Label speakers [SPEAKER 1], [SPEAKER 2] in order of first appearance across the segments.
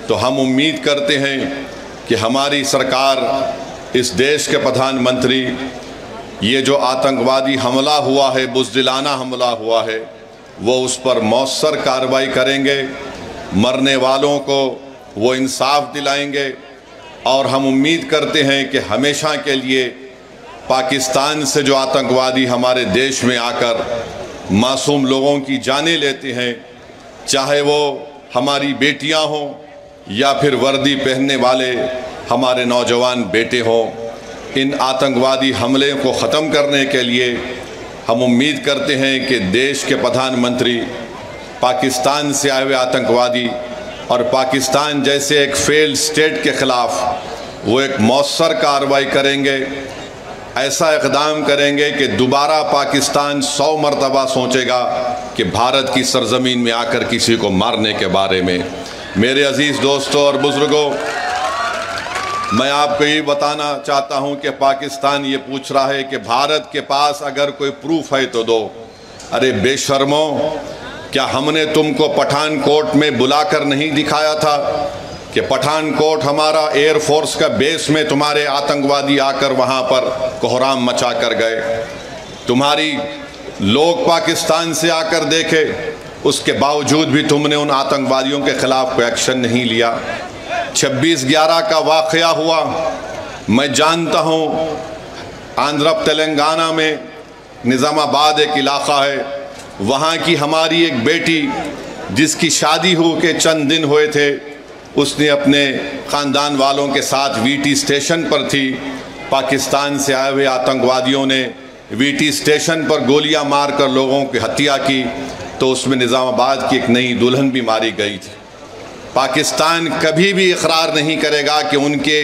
[SPEAKER 1] तो हम उम्मीद करते हैं कि हमारी सरकार, इस देश के प्रधानमंत्री, ये जो आतंकवादी हमला हुआ है, बुज़दिलाना हमला हुआ है, वो उस पर मौसर कार्रवाई करेंगे, मरने वालों को वो इंसाफ दिलाएंगे। और हम उम्मीद करते हैं कि हमेशा के लिए पाकिस्तान से जो आतंकवादी हमारे देश में आकर मासूम लोगों की जानें लेते हैं, चाहे वो हमारी बेटियां हों या फिर वर्दी पहनने वाले हमारे नौजवान बेटे हों, इन आतंकवादी हमले को ख़त्म करने के लिए हम उम्मीद करते हैं कि देश के प्रधानमंत्री पाकिस्तान से आए हुए आतंकवादी और पाकिस्तान जैसे एक फेल्ड स्टेट के ख़िलाफ़ वो एक मौसर कार्रवाई करेंगे, ऐसा इक़दाम करेंगे कि दोबारा पाकिस्तान 100 मरतबा सोचेगा कि भारत की सरज़मीन में आकर किसी को मारने के बारे में। मेरे अज़ीज़ दोस्तों और बुज़ुर्गों, मैं आपको ये बताना चाहता हूँ कि पाकिस्तान ये पूछ रहा है कि भारत के पास अगर कोई प्रूफ है तो दो। अरे बेशर्मो, क्या हमने तुमको पठानकोट में बुलाकर नहीं दिखाया था कि पठानकोट हमारा एयरफोर्स का बेस में तुम्हारे आतंकवादी आकर वहाँ पर कोहराम मचा कर गए? तुम्हारी लोग पाकिस्तान से आकर देखे, उसके बावजूद भी तुमने उन आतंकवादियों के ख़िलाफ़ कोई एक्शन नहीं लिया। 26/11 का वाक़या हुआ, मैं जानता हूँ, आंध्र तेलंगाना में निज़ामाबाद एक इलाक़ा है, वहाँ की हमारी एक बेटी जिसकी शादी हो के चंद दिन हुए थे, उसने अपने ख़ानदान वालों के साथ वीटी स्टेशन पर थी। पाकिस्तान से आए हुए आतंकवादियों ने वीटी स्टेशन पर गोलियां मारकर लोगों की हत्या की, तो उसमें निज़ामाबाद की एक नई दुल्हन भी मारी गई थी। पाकिस्तान कभी भी इकरार नहीं करेगा कि उनके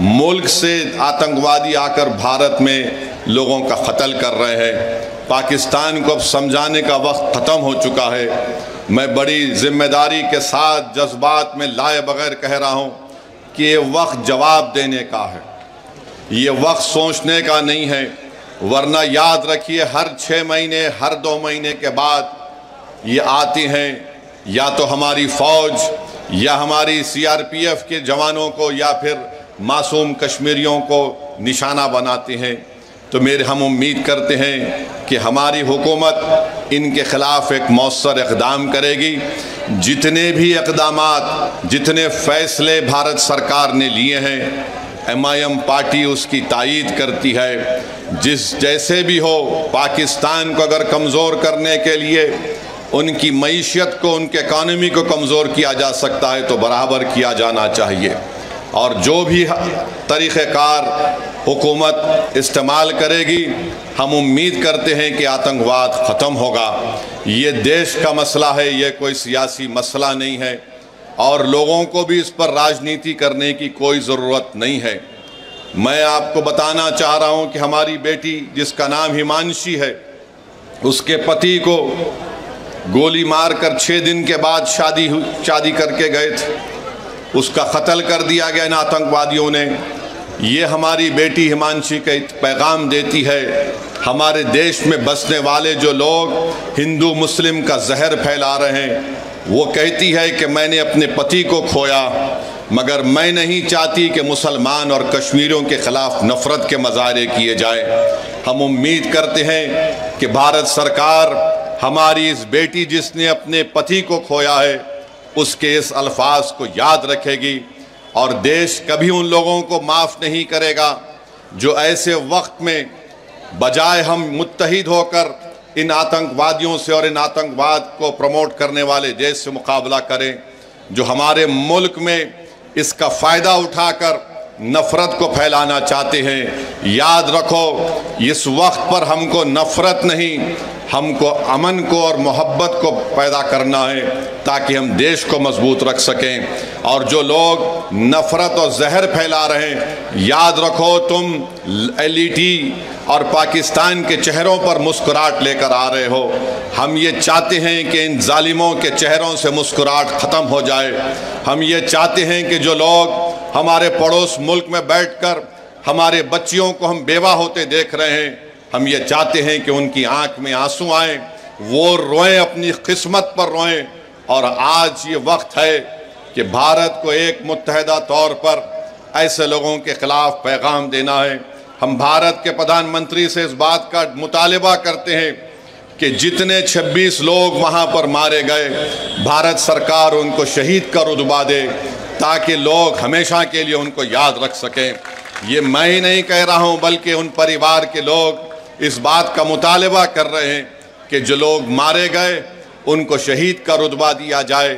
[SPEAKER 1] मुल्क से आतंकवादी आकर भारत में लोगों का कत्ल कर रहे हैं। पाकिस्तान को अब समझाने का वक्त ख़त्म हो चुका है। मैं बड़ी ज़िम्मेदारी के साथ जज्बात में लाए बगैर कह रहा हूँ कि ये वक्त जवाब देने का है, ये वक्त सोचने का नहीं है। वरना याद रखिए, हर 6 महीने, हर 2 महीने के बाद ये आती हैं, या तो हमारी फ़ौज या हमारी CRPF के जवानों को या फिर मासूम कश्मीरियों को निशाना बनाते हैं। तो हम उम्मीद करते हैं कि हमारी हुकूमत इनके ख़िलाफ़ एक मौसर इक़दाम करेगी। जितने भी इक़दामात, जितने फ़ैसले भारत सरकार ने लिए हैं, MIM पार्टी उसकी तायीद करती है। जैसे भी हो, पाकिस्तान को अगर कमज़ोर करने के लिए उनकी मईशत को, उनके इकानमी को कमज़ोर किया जा सकता है तो बराबर किया जाना चाहिए। और जो भी तरीक़ेकार हुकूमत इस्तेमाल करेगी, हम उम्मीद करते हैं कि आतंकवाद ख़त्म होगा। ये देश का मसला है, ये कोई सियासी मसला नहीं है, और लोगों को भी इस पर राजनीति करने की कोई ज़रूरत नहीं है। मैं आपको बताना चाह रहा हूँ कि हमारी बेटी, जिसका नाम हिमांशी है, उसके पति को गोली मारकर 6 दिन के बाद शादी करके गए थे, उसका कत्ल कर दिया गया इन आतंकवादियों ने। ये हमारी बेटी हिमांशी का पैगाम देती है, हमारे देश में बसने वाले जो लोग हिंदू मुस्लिम का जहर फैला रहे हैं, वो कहती है कि मैंने अपने पति को खोया, मगर मैं नहीं चाहती कि मुसलमान और कश्मीरियों के ख़िलाफ़ नफ़रत के मज़ाहरे किए जाएं। हम उम्मीद करते हैं कि भारत सरकार हमारी इस बेटी जिसने अपने पति को खोया है, उसके इस अल्फाज को याद रखेगी, और देश कभी उन लोगों को माफ़ नहीं करेगा जो ऐसे वक्त में बजाय हम मुत्तहिद होकर इन आतंकवादियों से और इन आतंकवाद को प्रमोट करने वाले देश से मुकाबला करें, जो हमारे मुल्क में इसका फ़ायदा उठाकर नफ़रत को फैलाना चाहते हैं। याद रखो, इस वक्त पर हमको नफ़रत नहीं, हमको अमन को और मोहब्बत को पैदा करना है, ताकि हम देश को मजबूत रख सकें। और जो लोग नफ़रत और जहर फैला रहे हैं, याद रखो, तुम LET और पाकिस्तान के चेहरों पर मुस्कुराहट लेकर आ रहे हो। हम ये चाहते हैं कि इन जालिमों के चेहरों से मुस्कुराहट ख़त्म हो जाए। हम ये चाहते हैं कि जो लोग हमारे पड़ोस मुल्क में बैठकर हमारे बच्चियों को हम बेवा होते देख रहे हैं, हम ये चाहते हैं कि उनकी आंख में आंसू आएँ, वो रोएं, अपनी किस्मत पर रोएं। और आज ये वक्त है कि भारत को एक मुत्तहदा तौर पर ऐसे लोगों के खिलाफ पैगाम देना है। हम भारत के प्रधानमंत्री से इस बात का मुतालिबा करते हैं कि जितने 26 लोग वहाँ पर मारे गए, भारत सरकार उनको शहीद का रुतबा दे ताकि लोग हमेशा के लिए उनको याद रख सकें। ये मैं ही नहीं कह रहा हूँ, बल्कि उन परिवार के लोग इस बात का मुतालिबा कर रहे हैं कि जो लोग मारे गए उनको शहीद का रुतबा दिया जाए।